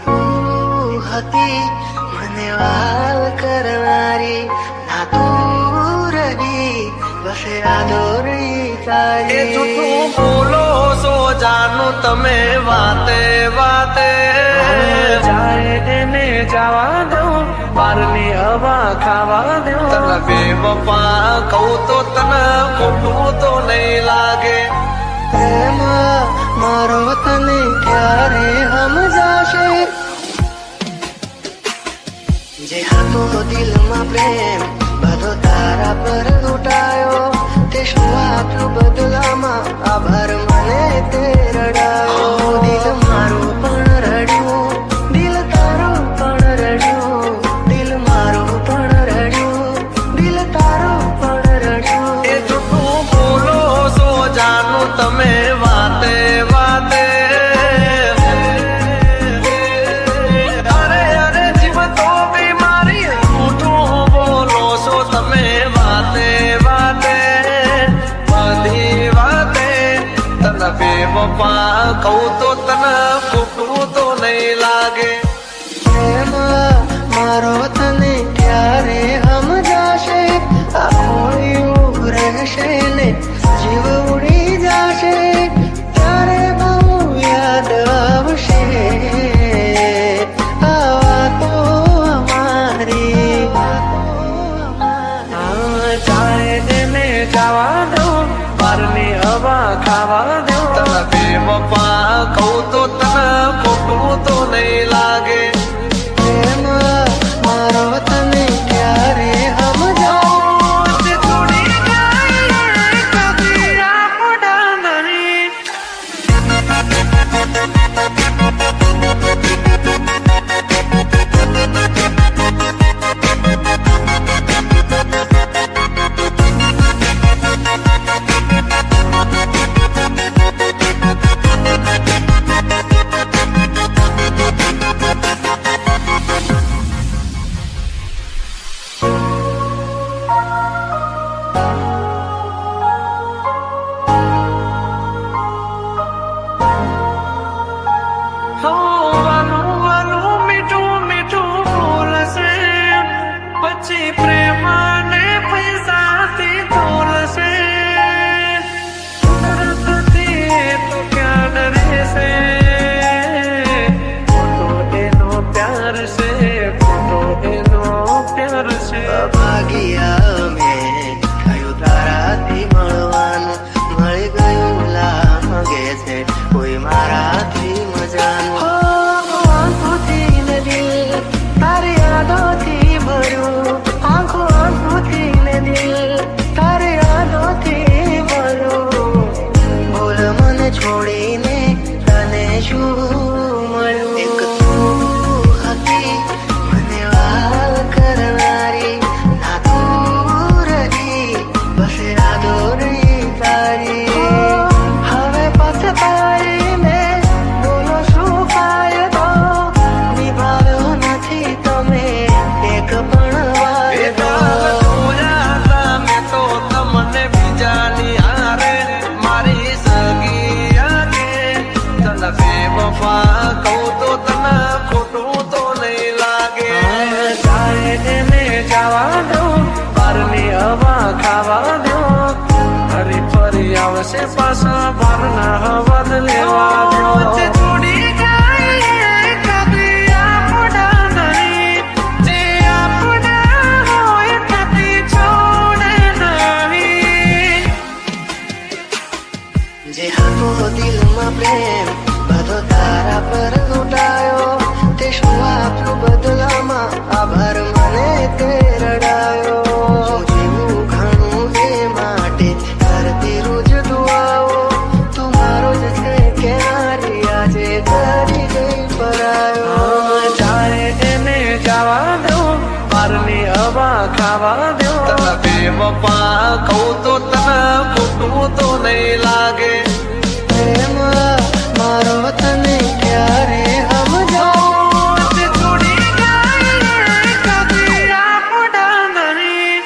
તું હતી મને વાલ કરનારી, ના તું રહી બસ યાદો રહી તારી. જૂઠું બોલો છો જાનું તમે વાતે વાતે, જાય એને જવા દઉં, બારની હવા ખાવા દઉં. તને બેવફા કહું તો તને ખોટું તો નહીં લાગે. પ્રેમ મારો તને ક્યારે સમજાશે, જે હતો દિલમાં પ્રેમ બધો તારા પર લૂંટાયો. તે શું આપ્યું બદલામાં આભાર મને તે રડાયો. દિલ મારું પણ રડ્યું, દિલ તારું પણ રડ્યું, દિલ મારું પણ રડ્યું, દિલ તારું પણ રડ્યું. એ જૂઠું બોલો છો જાનું તમે વાતે વાતે, અરે અરે જીવ તો બીમારી. જૂઠું બોલો છો તમે વાતે વાતે, બધી વાતે. તને બેવફા કહું તો તને ખોટું તો નહીં લાગે. પ્રેમ મારો તને ક્યારે સમજાશે, આ ખોયું રહેશે ને જીવ ઉડી જશે, ત્યારે બહુ યાદ આવશે આ વાતો અમારી. જાય એને જવા દઉં, બારની હવા ખાવા દઉં. તને બેવફા કહું તો તને ખોટું તો નહીં લાગે. પ્રેમ મારો તને ક્યારે સમજાશે. છોડી જાય કદી આપણા નહીં. વાલું વાલું મીઠું મીઠું બોલશે, પછી પ્રેમ ને પૈસાથી તોલશે. કુદરતથી તો ક્યાં રહેશે, ખોટો એનો પ્યાર છે, ખોટો એનો પ્યાર છે. ભાગ્યા મેં થયું તારાથી મળવાનું, મળી ગયું લાગે છે કોઈ મારાથી મજાનું. આંખોથી ને દિલ તારી યાદોથી ભર્યું, આંખોથી ને દિલ તારી યાદોથી ભર્યું. બોલ મને છોડીને તને શું મળ્યું. એક તું હતી મને વાલ કરનારી, ના તું રહી બસ યાદો રહી તારી. હવે પછતાઈને બોલો શું ફાયદો, નિભાવ્યો નથી તમે એક પણ વાયદો. જોયા હતા મેં તો તમને બીજાની હારે, મારી સગી આગે. તને બેવફા કહું તો તને ખોટું તો નહીં લાગે. જાય એને જવા દઉં, બારની હવા ખાવા દઉં. ફરી ફરી આવશે પાછા બારના હવા લેવા દઉં. છોડી જાય કદી આપણા નહીં, જે આપણા હોય કદી છોડે નહીં. જે હતો દિલમાં પ્રેમ બધો તારા પર લૂંટાયો. તે શું આપ્યું બદલામાં આભાર મને તે રડાયો. શું જીવું ઘણું એ માટે કરતી રોજ દુઆઓ. તું મારો જ છે કે નારી આજે કરી ગઈ પરાયો. જાય એને જવા દઉં, બારની હવા ખાવા દઉં. તને બેવફા કહું તો તને ખોટું તો નહીં લાગે. પ્રેમ મારો તને ક્યારે સમજાશે. છોડી જાય કદી આપણા નહીં.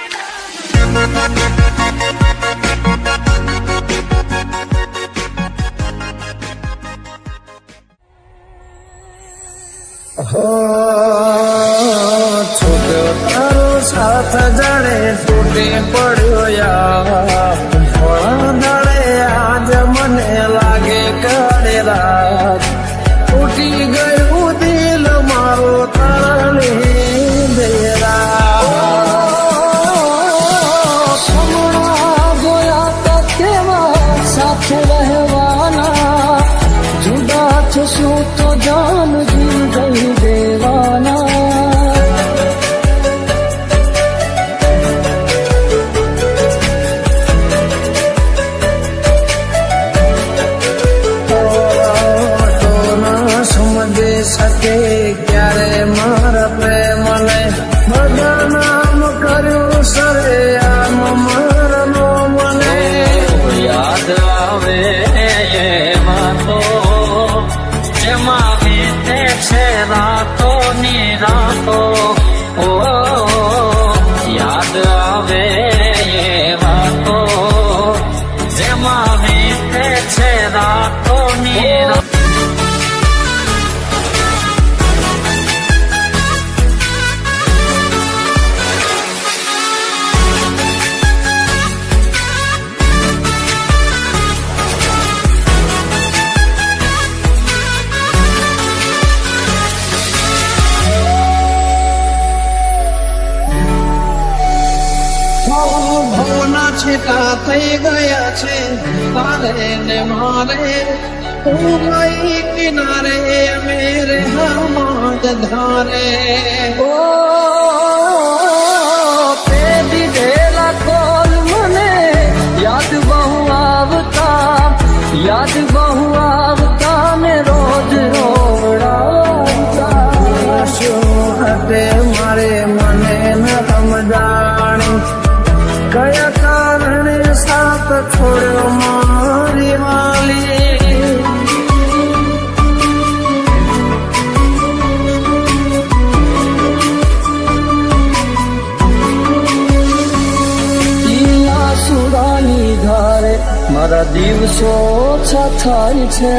સાથ જાણે તૂટી પડ્યો યાર થોડા દાડે આજ મને લાગે કાળે રાત તૂટી ગયું દિલ મારો તારી બેરા હમણાં જોયા તો કેવા સાથે રહેવાના જુદા થશું તો જાન જી દઈ દેવાના શકે ક્યારે મારા પ્રેમને બધા નામ કર્યું સરે આમ મારનો મને યાદ આવે એમાં તો જેમાં વીતે છે રાતો ની રાતો ઓ યાદ આવે એમાં તો જેમાં વીતે છે રાતો ની રાતો ભવના છેટા થઈ ગયા છે તારે ને મારે હું ગઈ કિનારે મેરે હમાદ ધારે ઓ તે દીધેલા કોલ મને યાદ બહુ આવતા ને રોજ રોવડાવતા શું હતે મારે મને ન સમજાણી કયા કારણે સાથ છોડ્યો મારી વાલી આસુરાની ધારે મારા દિવસો ઓછા થાય છે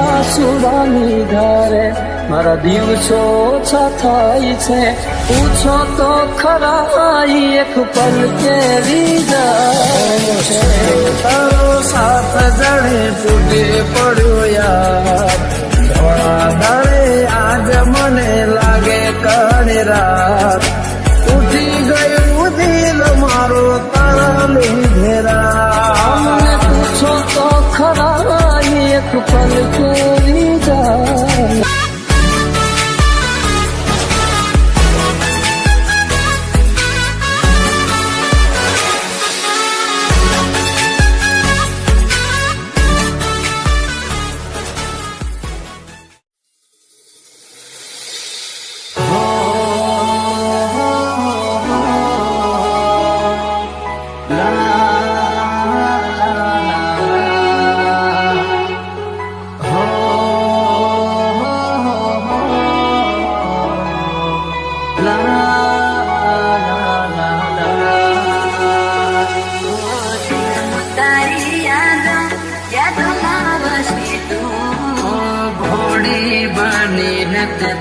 આસુરાની ધારે મારા દિવસો ઓછા થાય છે પૂછો તો ખરા એક પલ કેવી જાય છે તારો સાથ જાણે તૂટી પડ્યો યાર થોડા દાડે આજ મને લાગે કાળી રાત તૂટી ગયું દિલ મારો તારા લીધે મને પૂછો તો ખરા એક પલ કેવી જાય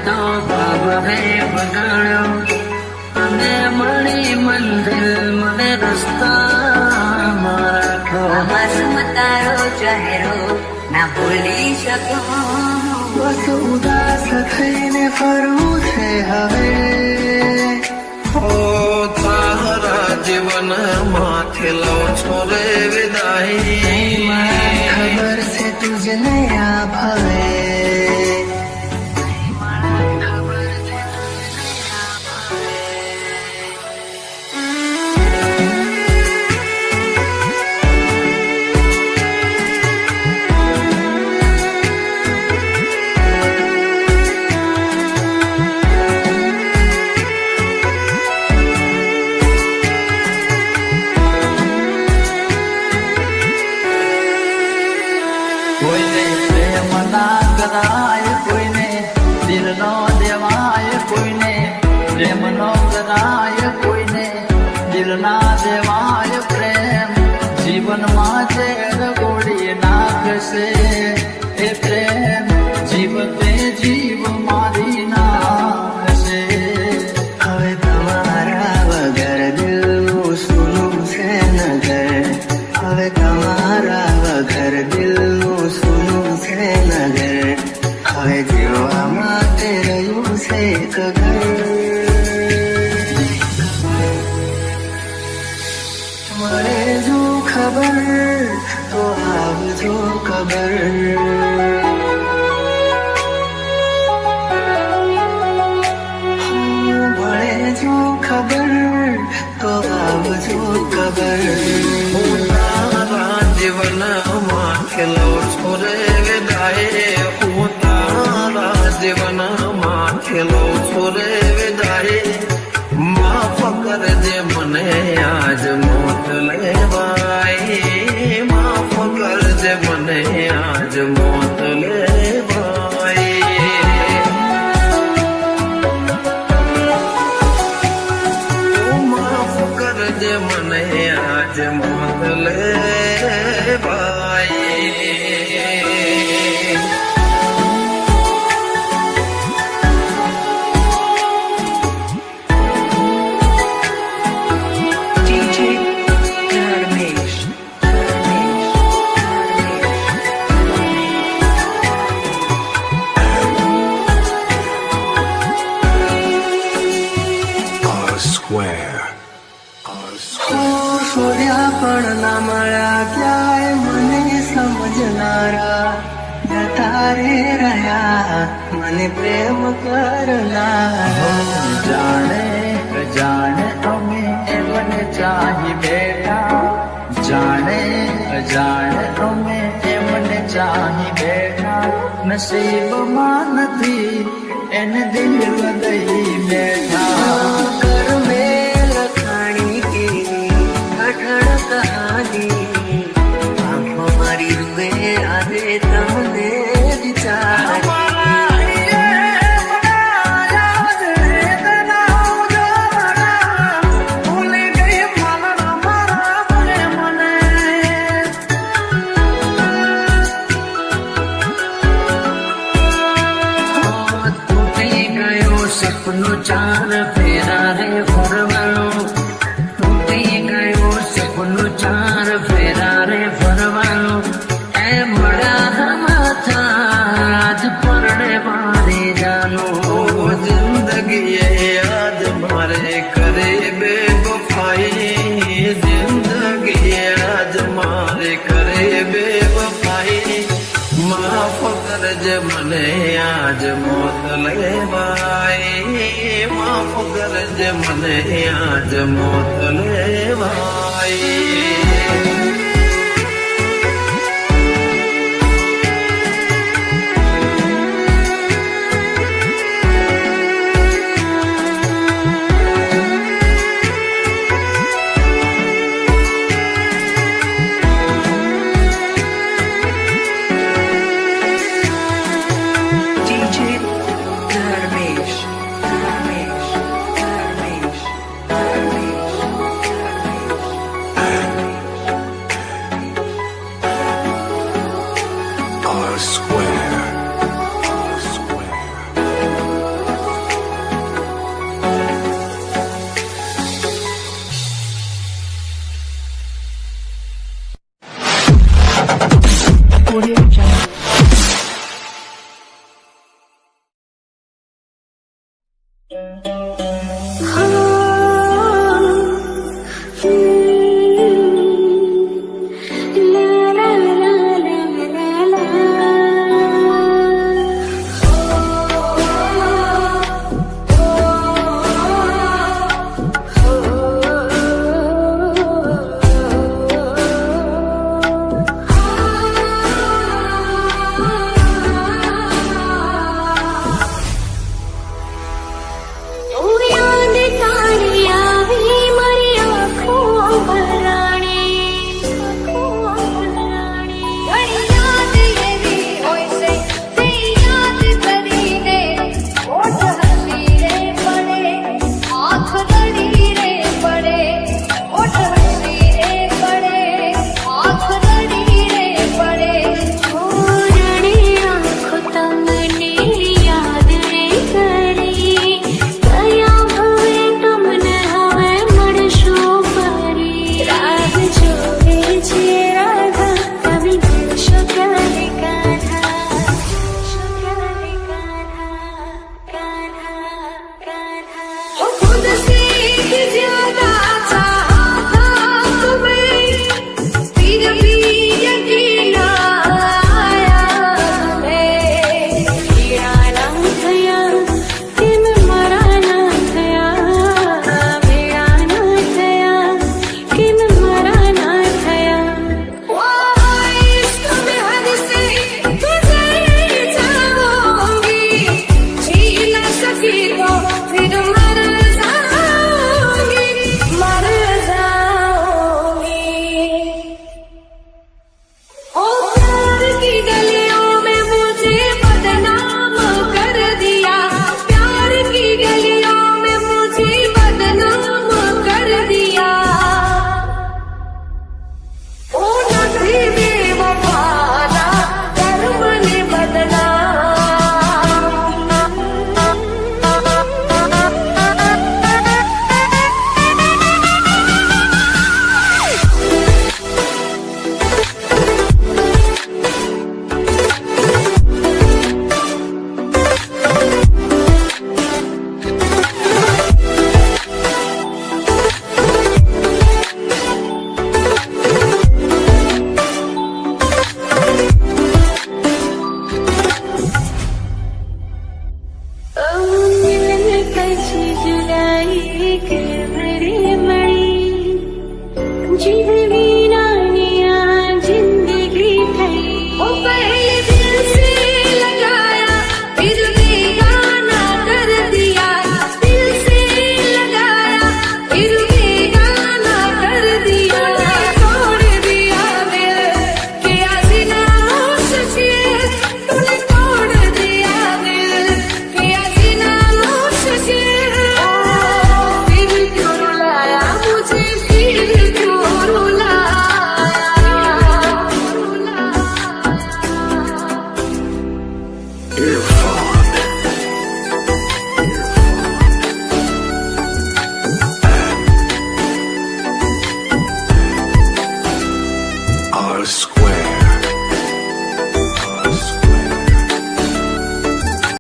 તો ભાવ હે બગાડ્યો અને મળી મંદિર મને રસ્તા મારા માસૂમ તારો ચહેરો ના ભૂલી શકો બસ ઉદાસ થઈને ફરવું છે હવે હો તારા જીવન માથે લો છોરે વિદાય ખબર છે તુજને આ ભાવે કોઈને પ્રેમ ના કરાય કોઈને દિલ નો દેવાય કોઈને પ્રેમ નો કરાય કોઈને દિલ ના દેવાય પ્રેમ જીવનમાં ઝેર ગોળી નાખશે એ પ્રેમ જીવતે જીવ મારી નાખશે હવે તમારા વગર છું ખબર તો આવજો ખબર હું તારા જીવનમાં ખેલો છું રે વિદાય હું તારા જીવનમાં ખેલો છું રે વિદાય માફ કરજે મને આજ મોત લેવાય માફ કરજે મને આજ મોત લેવાય માફ કરજે મને આજ મોત લેવાય DJ Dharmesh. શોધ્યા પણ ના મળ્યા ક્યાંય મને સમજનારા જતા રે રહ્યા મને પ્રેમ કરનારા જાણે અજાણે અમે એમને ચાહી બેઠા જાણે અજાણે અમે એમને ચાહી બેઠા નસીબમાં નથી એને દિલ દઈ બેઠા કર મેં લખાણી કેવી કઠણ કહાની આંખો મારી રૂએ આજે તમને વિચાર સપનું ચાર ફેરા રે ફરવાનું તૂટી ગયો સપનું ચાર ફેરા રે ફરવાનું એ મળ્યા માથા આજ પરણે મારી જાનું જિંદગી આજ મારે કરે બેવફાઈ જિંદગી આજ મારે કરે બેવફાઈ માફ કરજે મને આજ મોત લેવાય માફ કરજે મને આજ મોત લેવાય